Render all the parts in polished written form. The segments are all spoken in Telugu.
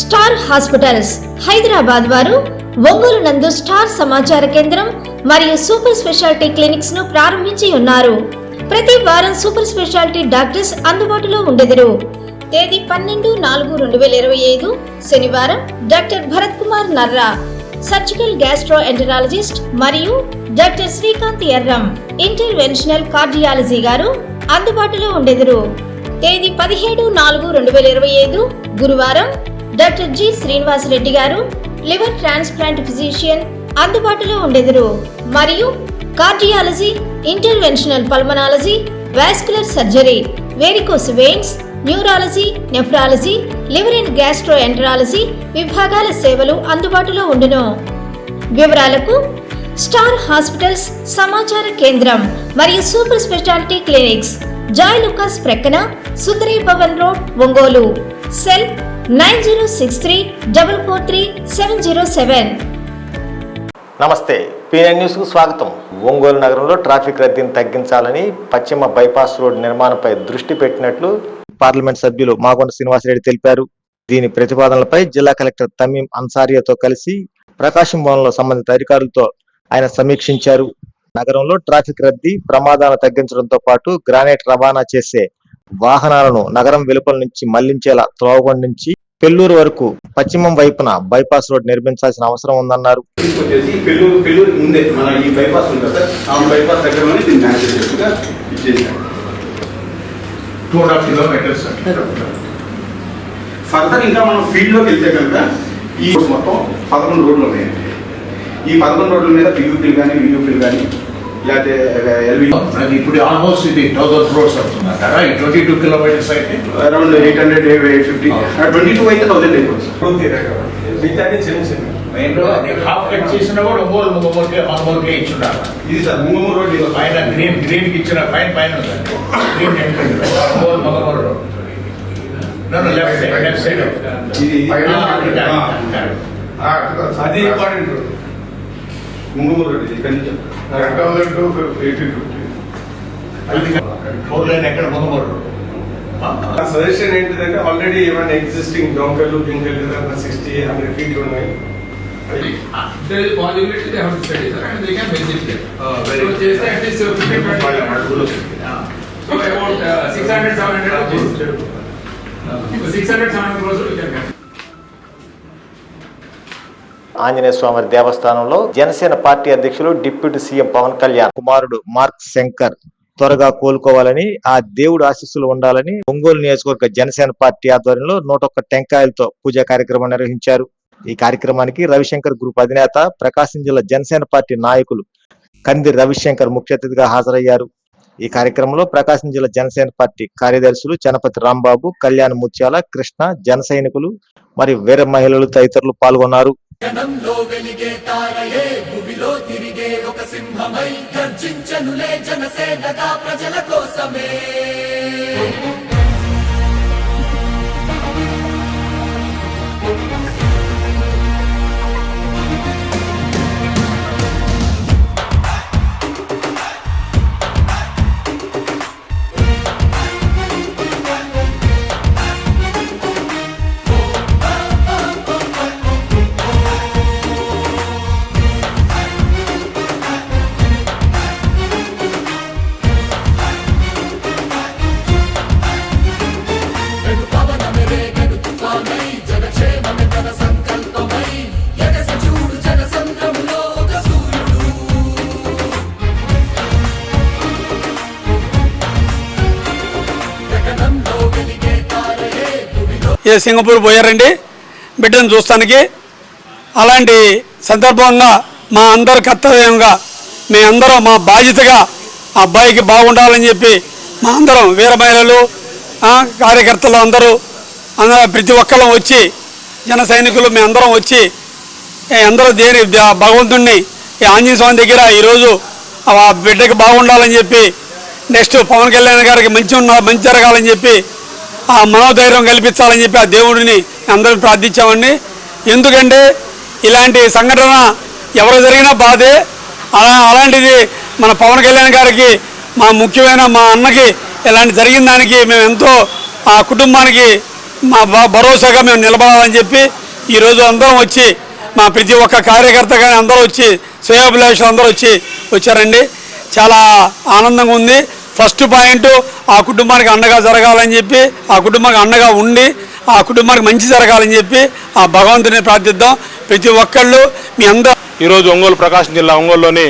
స్టార్ హాస్పిటల్స్ హైదరాబాద్ వారు ఒంగోలు నందు స్టార్ సమాచార కేంద్రం మరియు సూపర్ స్పెషాలిటీ క్లినిక్స్ ను ప్రారంభించి ఉన్నారు. ప్రతి వారం సూపర్ స్పెషాలిటీ డాక్టర్స్ అందుబాటులో ఉండెదరు. తేదీ 12/4/2025 శనివారం doctor Bharat Kumar Narra, surgical gastroenterologist, మరియు doctor Srikanth Erram, interventional cardiology గారు అందుబాటులో ఉండెదరు. తేదీ 17/4/2025 గురువారం డాక్టర్ జి శ్రీనివాస్ రెడ్డి గారు, లివర్ ట్రాన్స్ప్లాంట్ ఫిజిషియన్ అందుబాటులో ఉండెదరు. మరియు cardiology, interventional pulmonology, vascular surgery, varicose veins, neurology, nephrology, liver and gastro enterology విభాగాల సేవలు అందుబాటులో ఉండును. వివరాలకు స్టార్ హాస్పిటల్స్ సమాచార కేంద్రం మరియు super speciality clinics, Joy Lukas ప్రక్కన, సుందరి భవన్ రోడ్, ఒంగోలు. సెల్ 9063443707. నమస్తే, PN న్యూస్ కు స్వాగతం. ఒంగోలు నగరంలో ట్రాఫిక్ రద్దీని తగ్గించాలని పశ్చిమ బైపాస్ రోడ్ నిర్మాణంపై దృష్టి పెట్టినట్లు పార్లమెంట్ సభ్యులు మాగొండ శ్రీనివాసరెడ్డి తెలిపారు. దీని ప్రతిపాదనలపై జిల్లా కలెక్టర్ తమీం అన్సారియాతో కలిసి ప్రకాశం భవన్లో సంబంధిత అధికారులతో ఆయన సమీక్షించారు. నగరంలో ట్రాఫిక్ రద్దీ ప్రమాదాలను తగ్గించడంతో పాటు గ్రానైట్ రవాణా చేసే వాహనాలను నగరం వెలుపల నుంచి మళ్లించేలా త్రోవగొండ నుంచి పెల్లూరు వరకు పశ్చిమం వైపున బైపాస్ రోడ్ నిర్మించాల్సిన అవసరం ఉందన్నారు. ఫర్దర్ ఇంకా మనం ఫీల్డ్ లోకి వెళ్తే కనుక ఈ మొత్తం 11 రోడ్లు ఉన్నాయండి. ఈ 11 రోడ్ల మీద పియూపీలు కానీ వియూపీలు కానీ లేకపోతే ఎల్వి ఇప్పుడు ఆల్మోస్ట్ ఇది 1000 crores అవుతుందంటారా? ఈ 22 kilometers అయితే అరౌండ్ 800 850 22 అయితే 1000 అయిపోతుంది. హాఫ్ కట్ చేసినా కూడా ఒంగోలుకే ఇచ్చుండాలి. ఇది సార్ ముంగమూరు రోడ్ పైన గ్రీన్ కి ఇచ్చిన పైన ఒంగోలు రోడ్ లెఫ్ట్ సైడ్ అది ఇంపార్టెంట్ రోడ్. ముంగమూరు రోడ్ ఇక్కడ నుంచి 4 లైన్ ఎక్కడ ముంగమూరు రోడ్. సజెషన్ ఏంటిదంటే ఆల్రెడీ ఏమైనా ఎగ్జిస్టింగ్ డొంకలు గింకలు 60-100 feet ఉన్నాయి. There is possibility they have to study sir and they can visit it. So just at least 50-20. So about 600-700 crores we can get. Anjaneya Swamy దేవస్థానంలో జనసేన పార్టీ అధ్యక్షులు డిప్యూటీ సీఎం పవన్ కళ్యాణ్ కుమారుడు మార్క్ శంకర్ త్వరగా కోలుకోవాలని, ఆ దేవుడు ఆశీస్సులు ఉండాలని ఒంగోలు నియోజకవర్గ జనసేన పార్టీ ఆధ్వర్యంలో 101 టెంకాయలతో పూజా కార్యక్రమం నిర్వహించారు. ఈ కార్యక్రమానికి రవిశంకర్ గ్రూప్ అధినేత, ప్రకాశం జిల్లా జనసేన పార్టీ నాయకులు కంది రవిశంకర్ ముఖ్య అతిథిగా హాజరయ్యారు. ఈ కార్యక్రమంలో ప్రకాశం జిల్లా జనసేన పార్టీ కార్యదర్శులు చనపతి రాంబాబు, కళ్యాణ్ ముత్యాల, కృష్ణ, జన సైనికులు మరియు వీర మహిళలు తదితరులు పాల్గొన్నారు. సింగపూర్ పోయారండి బిడ్డను చూస్తానికి. అలాంటి సందర్భంగా మా అందరి కర్తవ్యంగా మేమందరం మా బాధ్యతగా ఆ అబ్బాయికి బాగుండాలని చెప్పి మా అందరం వీర మహిళలు, కార్యకర్తలు అందరూ ప్రతి ఒక్కళ్ళం వచ్చి, జన సైనికులు మేమందరం వచ్చి అందరూ భగవంతుడిని ఆంజనేయ స్వామి దగ్గర ఈరోజు ఆ బిడ్డకి బాగుండాలని చెప్పి, నెక్స్ట్ పవన్ కళ్యాణ్ గారికి మంచి జరగాలని చెప్పి, ఆ మనోధైర్యం కల్పించాలని చెప్పి ఆ దేవుడిని అందరం ప్రార్థించామండి. ఎందుకంటే ఇలాంటి సంఘటన ఎవరు జరిగినా బాధే. అలాంటిది మన పవన్ కళ్యాణ్ గారికి, మా ముఖ్యమైన మా అన్నకి ఇలాంటి జరిగిన దానికి మేము ఎంతో ఆ కుటుంబానికి మా భరోసాగా మేము నిలబడాలని చెప్పి ఈరోజు అందరం వచ్చి మా ప్రతి ఒక్క కార్యకర్త కానీ అందరూ వచ్చి శ్రేయోభిలాషులు అందరూ వచ్చారండి. చాలా ఆనందంగా ఉంది. ఫస్ట్ పాయింట్ ఆ కుటుంబానికి అండగా జరగాలని చెప్పి, ఆ కుటుంబానికి అండగా ఉండి ఆ కుటుంబానికి మంచి జరగాలని చెప్పి ఆ భగవంతుని ప్రార్థిద్దాం. ప్రతి ఒక్కళ్ళు మీ అందరూ ఈరోజు ఒంగోలు ప్రకాశం జిల్లా ఒంగోలులోని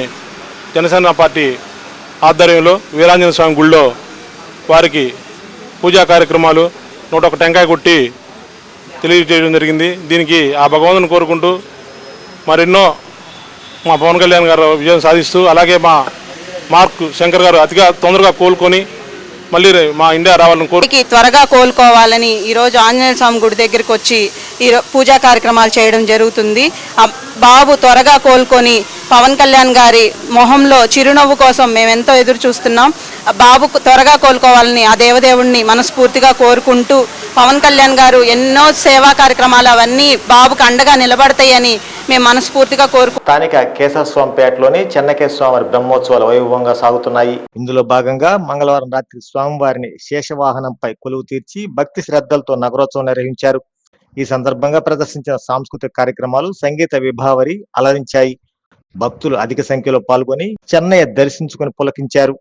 జనసేన పార్టీ ఆధ్వర్యంలో వీరాంజనేయ స్వామి గుళ్ళో వారికి పూజా కార్యక్రమాలు 101 టెంకాయ కొట్టి తెలియజేయడం జరిగింది. దీనికి ఆ భగవంతుని కోరుకుంటూ మరెన్నో మా పవన్ కళ్యాణ్ గారు విజయం సాధిస్తూ, అలాగే మా మార్క్ శంకర్ గారు అతిగా తొందరగా కోలుకొని మళ్ళీ మా ఇండియా రావాలని త్వరగా కోలుకోవాలని ఈరోజు ఆంజనేయ స్వామి గుడి దగ్గరికి వచ్చి పూజా కార్యక్రమాలు చేయడం జరుగుతుంది. బాబు త్వరగా కోలుకొని పవన్ కళ్యాణ్ గారి మొహంలో చిరునవ్వు కోసం మేము ఎంతో ఎదురు చూస్తున్నాం. బాబు త్వరగా కోలుకోవాలని ఆ దేవదేవుణ్ణి మనస్ఫూర్తిగా కోరుకుంటూ, పవన్ కళ్యాణ్ గారు ఎన్నో సేవా కార్యక్రమాలు అవన్నీ బాబుకు అండగా నిలబడతాయని మేము మనస్ఫూర్తిగా స్థానిక కేశవస్వామిపేటలోని చెన్నకేశ్వరవారి బ్రహ్మోత్సవాలు వైభవంగా సాగుతున్నాయి. ఇందులో భాగంగా మంగళవారం రాత్రి స్వామివారిని శేషవాహనంపై కొలువు తీర్చి భక్తి శ్రద్ధలతో నగరోత్సవం నిర్వహించారు. ఈ సందర్భంగా ప్రదర్శించిన సాంస్కృతిక కార్యక్రమాలు సంగీత విభావరి అలరించాయి. భక్తులు అధిక సంఖ్యలో పాల్గొని చెన్నయ్య దర్శించుకుని పులకించారు.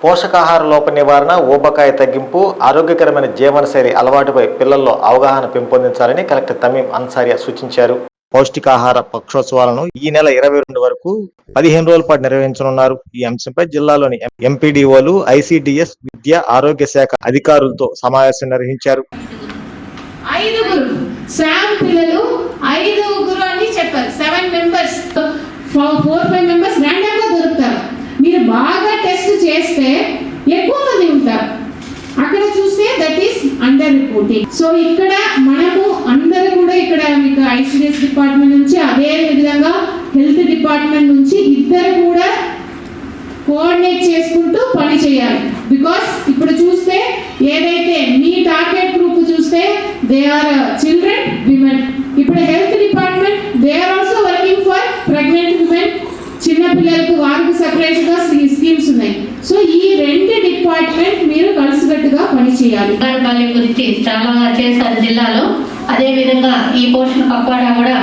పోషకాహార లోప నివారణ, ఊబకాయ తగ్గింపు, ఆరోగ్యకరమైన జీవనశైలి అలవాటుపై పిల్లల్లో అవగాహన పెంపొందించాలని కలెక్టర్ తమీం అన్సారియా సూచించారు. పౌష్టికాహార పక్షోత్సవాలను ఈ నెల 22 వరకు 15 రోజుల పాటు నిర్వహించనున్నారు. ఈ అంశంపై జిల్లాలోని ఎంపీడీఓలు, ఐసీడీఎస్, విద్యా ఆరోగ్య శాఖ అధికారులతో సమావేశం నిర్వహించారు. 5 అని చెప్పారు. 7 మెంబర్స్ 4-5 మెంబర్స్ ర్యాండమ్ గా దొరుకుతారు. మీరు బాగా టెస్ట్ చేస్తే ఎక్కువ మంది ఉంటారు. అక్కడ చూస్తే that is under reporting. So ఇక్కడ మనము అందరూ కూడా ఇక్కడ మీకు ఐసీడీఎస్ డిపార్ట్మెంట్ నుంచి, అదే విధంగా హెల్త్ డిపార్ట్మెంట్ నుంచి ఇద్దరు కూడా కోఆర్డినేట్ చేసుకుంటూ పని చేయాలి. బికాస్ ఇప్పుడు చూస్తే ఏదైతే మీ టార్గెట్ గ్రూప్ చూస్తే దే ఆర్ చిల్డ్రన్, విమెన్. ఇప్పుడు health department they are also working for pregnant women, చిన్న పిల్లలకు వారికి సెపరేట్ గా స్కీమ్స్ ఉన్నాయి. సో ఈ 2 డిపార్ట్మెంట్ మీరు కలిసికట్టుగా పనిచేయాలి. గురించి చాలా చేశారు జిల్లాలో. అదే విధంగా ఈ పోషణ పక్వాడా కూడా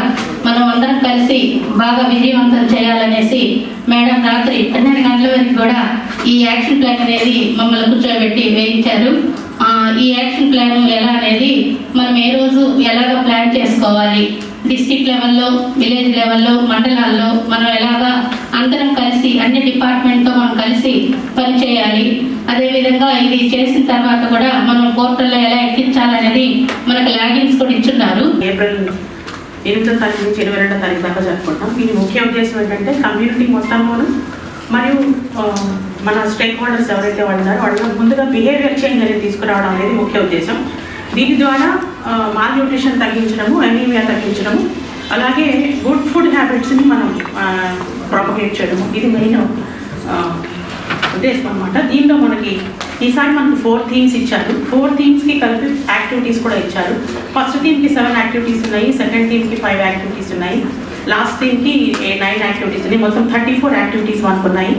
మనం అందరం కలిసి బాగా విజయవంతం చేయాలనేసి మేడం రాత్రి 12 గంటల వరకు కూడా ఈ యాక్షన్ ప్లాన్ అనేది మమ్మల్ని కూర్చోబెట్టి వేయించారు. ఈ యాక్షన్ ప్లాన్ ఎలా అనేది మనం ఏ రోజు ఎలాగ ప్లాన్ చేసుకోవాలి, డిస్ట్రిక్ట్ లెవెల్లో, విలేజ్ లెవెల్లో, మండలాల్లో మనం ఎలాగా అందరం కలిసి అన్ని డిపార్ట్మెంట్తో మనం కలిసి పనిచేయాలి. అదేవిధంగా ఇది చేసిన తర్వాత కూడా మనం పోర్టల్లో ఎలా ఎక్కించాలనేది మనకు లాగిన్స్ కూడా ఇచ్చున్నారు. ఏప్రిల్ 8వ తారీఖు నుంచి 22వ తారీఖు దాకా జరుపుకుంటాం. దీని ముఖ్య ఉద్దేశం ఏంటంటే కమ్యూనిటీ మొత్తంలోనూ మరియు మన స్టేక్ హోల్డర్స్ ఎవరైతే ఉన్నారో వాళ్ళ ముందుగా బిహేవియర్ చేంజ్ అనేది తీసుకురావడం అనేది ముఖ్య ఉద్దేశం. దీని ద్వారా మాల్ న్యూట్రిషన్ తగ్గించడము, అనీమియా తగ్గించడము, అలాగే గుడ్ ఫుడ్ హ్యాబిట్స్ని మనం ప్రాపగేట్ చేయడము, ఇది మెయిన్ ఉద్దేశం అనమాట. దీనిలో మనకి ఈసారి మనకు 4 థీమ్స్ ఇచ్చారు. 4 థీమ్స్కి కలిపి యాక్టివిటీస్ కూడా ఇచ్చారు. ఫస్ట్ థీమ్కి 7 యాక్టివిటీస్ ఉన్నాయి, సెకండ్ థీమ్కి 5 యాక్టివిటీస్ ఉన్నాయి, లాస్ట్ థీమ్కి 9 యాక్టివిటీస్ ఉన్నాయి. మొత్తం 34 యాక్టివిటీస్ మనకు ఉన్నాయి.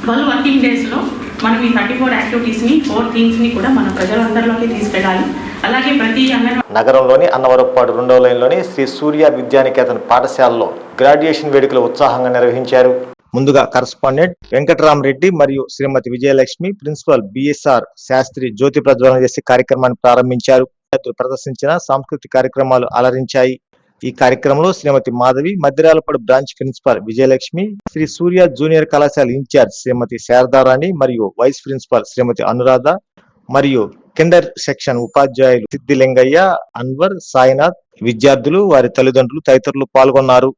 12 వర్కింగ్ డేస్లో మనం ఈ 34 యాక్టివిటీస్ని 4 థీమ్స్ని కూడా మన ప్రజలందరిలోకి తీసుకెళ్ళాలి. అలాగే ప్రతి అంగన్వాడీ నగరంలోని అన్నవరపాడు 2వ లైన్లోని శ్రీ సూర్య విద్యానికేతన్ పాఠశాలలో గ్రాడ్యుయేషన్ వేడుకలు ఉత్సాహంగా నిర్వహించారు. ముందుగా కరస్పాండెంట్ వెంకటరామరెడ్డి మరియు శ్రీమతి విజయలక్ష్మి, ప్రిన్సిపల్ బిఎస్ఆర్ శాస్త్రి జ్యోతి ప్రజ్వలన చేసి కార్యక్రమాన్ని ప్రారంభించారు. ప్రదర్శించిన సాంస్కృతిక కార్యక్రమాలు అలరించాయి. ఈ కార్యక్రమంలో శ్రీమతి మాధవి, మద్దిరాలపాడు బ్రాంచ్ ప్రిన్సిపల్ విజయలక్ష్మి, శ్రీ సూర్య జూనియర్ కళాశాల ఇన్ఛార్జ్ శ్రీమతి శారదారాణి మరియు వైస్ ప్రిన్సిపల్ శ్రీమతి అనురాధ మరియు కిండర్ సెక్షన్ ఉపాధ్యాయులు సిద్ధిలింగయ్య, అన్వర్, సాయినాథ్, విద్యార్థులు, వారి తల్లిదండ్రులు తదితరులు పాల్గొన్నారు.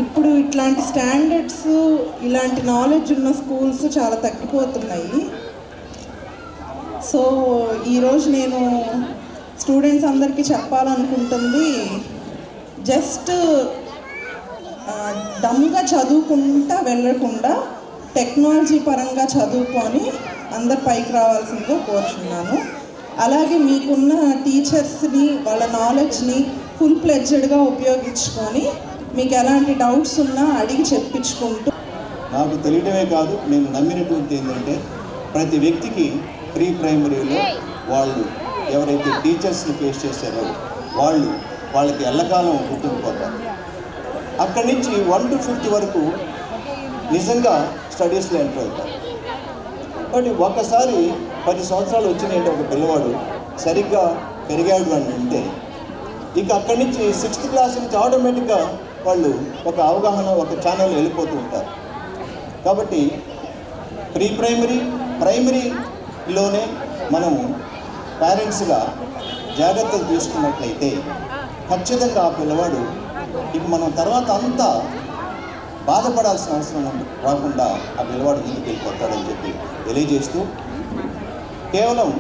ఇప్పుడు ఇట్లాంటి స్టాండర్డ్స్, ఇలాంటి నాలెడ్జ్ ఉన్న స్కూల్స్ చాలా తగ్గిపోతున్నాయి. సో ఈరోజు నేను స్టూడెంట్స్ అందరికీ చెప్పాలనుకుంటుంది, జస్ట్ డమ్గా చదువుకుంటా వెళ్ళకుండా టెక్నాలజీ పరంగా చదువుకొని అందరు పైకి రావాల్సిందిగా కోరుచున్నాను. అలాగే మీకున్న టీచర్స్ని, వాళ్ళ నాలెడ్జ్ని ఫుల్ ప్లెడ్జెడ్గా ఉపయోగించుకొని మీకు ఎలాంటి డౌట్స్ ఉన్నా అడిగి చెప్పించుకుంటూ. నాకు తెలియడమే కాదు, నేను నమ్మినటువంటి ఏంటంటే ప్రతి వ్యక్తికి ప్రీ ప్రైమరీలో వాళ్ళు ఎవరైతే టీచర్స్ని ఫేస్ చేశారో వాళ్ళకి ఎల్లకాలం గుర్తుండిపోతారు. అక్కడి నుంచి 1 to 5th వరకు నిజంగా స్టడీస్లో ఎంటర్ అవుతారు. బట్ ఒకసారి 10 సంవత్సరాలు వచ్చినాయంటే ఒక పిల్లవాడు సరిగ్గా పెరిగాడు అని అంటే ఇక అక్కడి నుంచి 6th క్లాస్ నుంచి ఆటోమేటిక్గా వాళ్ళు ఒక అవగాహన, ఒక ఛానల్ వెళ్ళిపోతూ ఉంటారు. కాబట్టి ప్రీ ప్రైమరీ, ప్రైమరీలోనే మనము పేరెంట్స్గా జాగ్రత్తలు తీసుకున్నట్లయితే ఖచ్చితంగా ఆ పిల్లవాడు ఇక మనం తర్వాత అంతా బాధపడాల్సిన అవసరం రాకుండా ఆ పిల్లవాడు ముందుకు వెళ్ళిపోతాడని చెప్పి తెలియజేస్తూ, కేవలం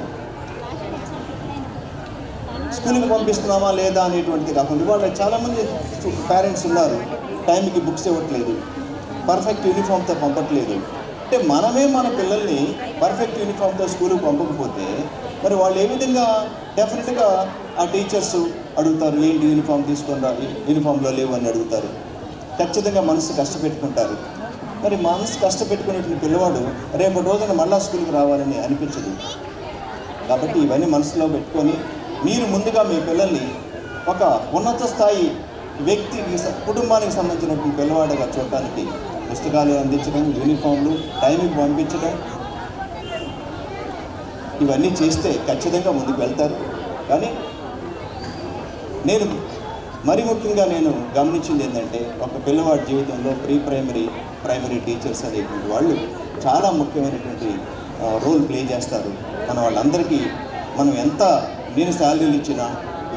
స్కూల్కి పంపిస్తున్నామా లేదా అనేటువంటిది కాకుండా ఇవాళ చాలామంది పేరెంట్స్ ఉన్నారు, టైంకి బుక్స్ ఇవ్వట్లేదు, పర్ఫెక్ట్ యూనిఫామ్తో పంపట్లేదు. అంటే మనమే మన పిల్లల్ని పర్ఫెక్ట్ యూనిఫామ్తో స్కూల్కి పంపకపోతే మరి వాళ్ళు ఏ విధంగా డెఫినెట్గా ఆ టీచర్స్ అడుగుతారు, ఏంటి యూనిఫామ్ తీసుకొని రా, యూనిఫామ్లో లేవు అని అడుగుతారు. ఖచ్చితంగా మనసు కష్టపెట్టుకుంటారు. మరి మనసు కష్టపెట్టుకునేటువంటి పిల్లవాడు రేపటి రోజున మళ్ళా స్కూల్కి రావాలని అనిపించదు. కాబట్టి ఇవన్నీ మనసులో పెట్టుకొని మీరు ముందుగా మీ పిల్లల్ని ఒక ఉన్నత స్థాయి వ్యక్తికి, కుటుంబానికి సంబంధించినటువంటి పిల్లవాడిగా చూడటానికి పుస్తకాలు అందించడం, యూనిఫామ్లు టైంకి పంపించడం, ఇవన్నీ చేస్తే ఖచ్చితంగా ముందుకు వెళ్తారు. కానీ నేను మరి ముఖ్యంగా నేను గమనించింది ఏంటంటే ఒక పిల్లవాడి జీవితంలో ప్రైమరీ టీచర్స్ అనేటువంటి వాళ్ళు చాలా ముఖ్యమైనటువంటి రోల్ ప్లే చేస్తారు. మన వాళ్ళందరికీ మనం ఎంత నేను శాలరీలు ఇచ్చినా,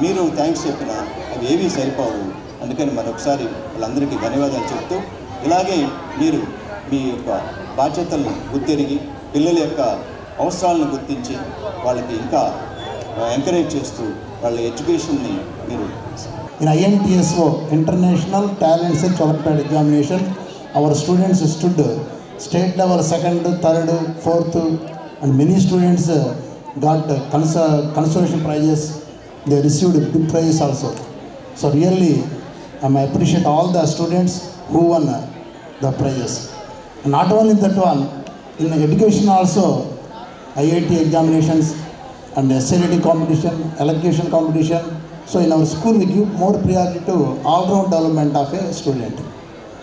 మీరు థ్యాంక్స్ చెప్పినా అవి ఏవీ సరిపోవు. అందుకని మరొకసారి వాళ్ళందరికీ ధన్యవాదాలు చెప్తూ, ఇలాగే మీరు మీ యొక్క బాధ్యతలను గుర్తెరిగి పిల్లల యొక్క అవసరాలను గుర్తించి వాళ్ళకి ఇంకా ఎంకరేజ్ చేస్తూ వాళ్ళ ఎడ్యుకేషన్ని మీరు. In INTSO, International Talent Search Olympiad Examination, our students stood state level 2nd, 3rd, 4th, and many students got consolation prizes. They received big prizes also. So really, I appreciate all the students who won the prizes. And not only that one, in education also, IIT examinations, and essay writing competition, elocution competition. So in our school we give more priority to all-round development of a student.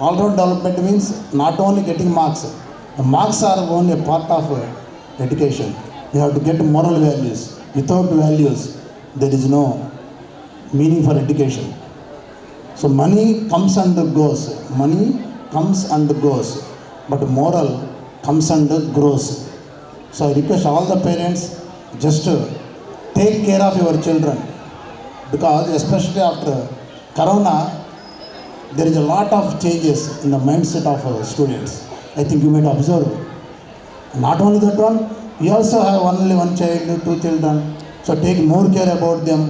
All-round development means not only getting marks. The marks are only a part of education. You have to get moral values. Without values, there is no meaning for education. So money comes and goes. Money comes and goes. But moral comes and grows. So I request all the parents just to take care of your children. Because especially after Corona, there is a lot of changes in the mindset of students. I think you might observe. Not only that one, we also have only one child, 2 children. So take more care about them.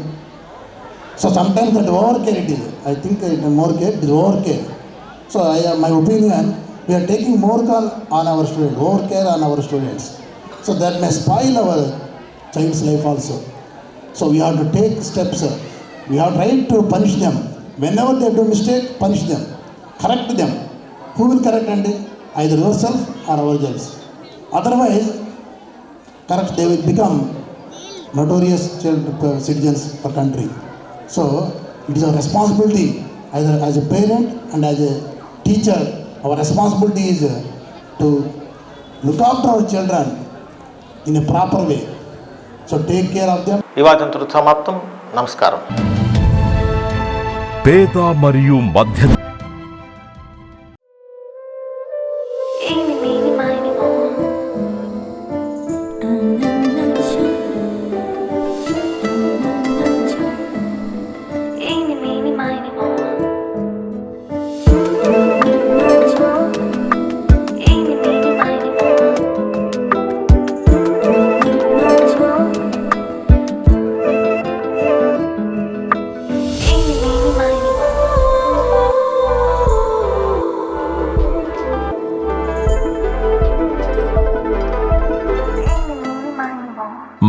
So sometimes that overcare it is. I think more care, it is overcare. So my opinion, we are taking more care on our students, overcare on our students. So that may spoil our child's life also. So we have to take steps. We have tried to punish them. Whenever they do mistake, punish them. Correct them. Who will correct and either yourself or ourselves. Otherwise, correct, they will become notorious citizens for country. So it is our responsibility, either as a parent and as a teacher, our responsibility is to look after our children in a proper way. So take care of them. ఇవాళ సమాప్తం. నమస్కారం. పేద మరియు మధ్య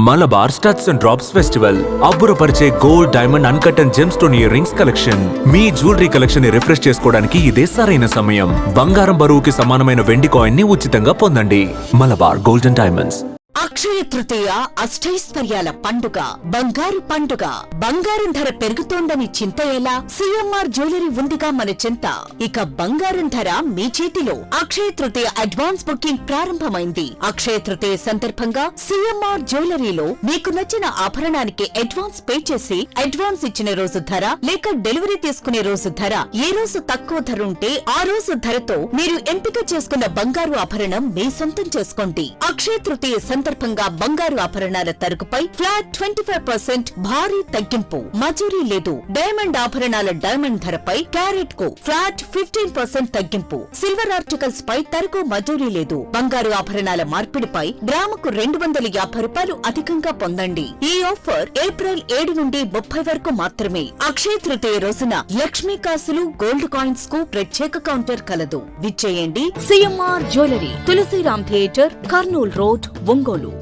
Malabar studs and drops festival అబ్బురపరిచే gold, diamond, uncut and gem stone ear rings collection. మీ జ్యువెలరీ కలెక్షన్ ని రిఫ్రెష్ చేసుకోవడానికి ఇదే సరైన సమయం. బంగారం బరువుకి సమానమైన వెండి కాయిన్ ని ఉచితంగా పొందండి. Malabar gold and diamonds. Akshaya Tritiya అష్టైశ్వర్యాల పండుగ, బంగారు పండుగ. బంగారం ధర పెరుగుతోందని చింత ఎలా? సిఎంఆర్ జ్యువెలరీ ఉందిగా మన చింత. ఇక బంగారం ధర మీ చేతిలో. అక్షయ తృతీయ అడ్వాన్స్ బుకింగ్ ప్రారంభమైంది. అక్షయ తృతీయ సందర్భంగా సిఎంఆర్ జ్యువెలరీలో మీకు నచ్చిన ఆభరణానికి అడ్వాన్స్ పే చేసి అడ్వాన్స్ ఇచ్చిన రోజు ధర లేక డెలివరీ తీసుకునే రోజు ధర, ఏ రోజు తక్కువ ధర ఉంటే ఆ రోజు ధరతో మీరు ఎంపిక చేసుకున్న బంగారు ఆభరణం మీ సొంతం చేసుకోండి. అక్షయ తృతీయ సందర్భంగా బంగారు ఆభరణాల తరుగుపై ఫ్లాట్ 25% భారీ తగ్గింపు. మజూరీ లేదు. డైమండ్ ఆభరణాల డైమండ్ ధరపై క్యారెట్ కు ఫ్లాట్ 15% తగ్గింపు. సిల్వర్ ఆర్టికల్స్ పై తరుగు మజూరీ లేదు. బంగారు ఆభరణాల మార్పిడిపై గ్రాముకు 250 రూపాయలు అధికంగా పొందండి. ఈ ఆఫర్ ఏప్రిల్ 7 నుండి 30 వరకు మాత్రమే. అక్షయ తృతీయ రోజున లక్ష్మీ కాసులు, గోల్డ్ కాయిన్స్ కు ప్రత్యేక కౌంటర్ కలదు. విచ్చేయండి. CMR jewellery, Tulasiram theatre, Kurnool road, Ongole.